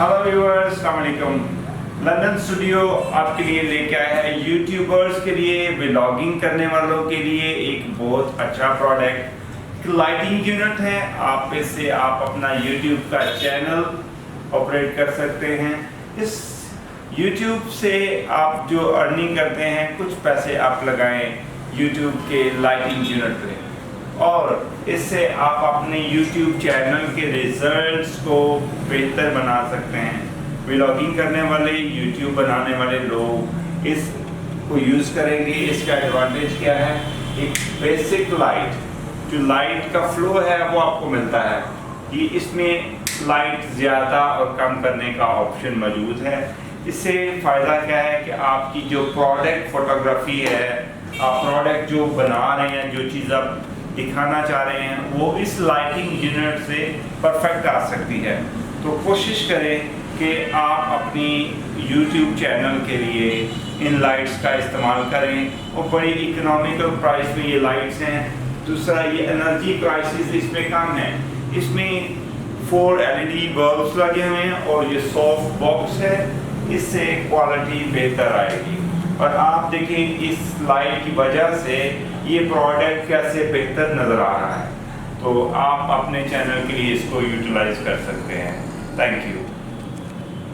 Hello viewers, अस्सलाम वालेकुम। London studio आपके लिए लेके आया है यूट्यूबर्स के लिए, व्लॉगिंग करने वालों के लिए एक बहुत अच्छा प्रोडक्ट लाइटिंग यूनिट है। आप इससे आप अपना यूट्यूब का चैनल ऑपरेट कर सकते हैं। इस यूट्यूब से आप जो अर्निंग करते हैं, कुछ पैसे आप लगाएं यूट्यूब के लाइटिंग यूनिट पे और इससे आप अपने YouTube चैनल के रिजल्ट्स को बेहतर बना सकते हैं। व्लॉगिंग करने वाले, YouTube बनाने वाले लोग इसको यूज़ करेंगे। इसका एडवांटेज क्या है? एक बेसिक लाइट, जो लाइट का फ्लो है वो आपको मिलता है कि इसमें लाइट ज़्यादा और कम करने का ऑप्शन मौजूद है। इससे फ़ायदा क्या है कि आपकी जो प्रोडक्ट फोटोग्राफी है, आप प्रोडक्ट जो बना रहे हैं, जो चीज़ आप दिखाना चाह रहे हैं, वो इस लाइटिंग यूनिट से परफेक्ट आ सकती है। तो कोशिश करें कि आप अपनी YouTube चैनल के लिए इन लाइट्स का इस्तेमाल करें और बड़ी इकोनॉमिकल प्राइस में ये लाइट्स हैं। दूसरा, ये एनर्जी प्राइसेस इसमें कम है। इसमें 4 LED बल्ब्स लगे हुए हैं और ये सॉफ्ट बॉक्स है, इससे क्वालिटी बेहतर आएगी। और आप देखें इस लाइट की वजह से ये प्रोडक्ट कैसे बेहतर नज़र आ रहा है। तो आप अपने चैनल के लिए इसको यूटिलाइज कर सकते हैं। Thank you.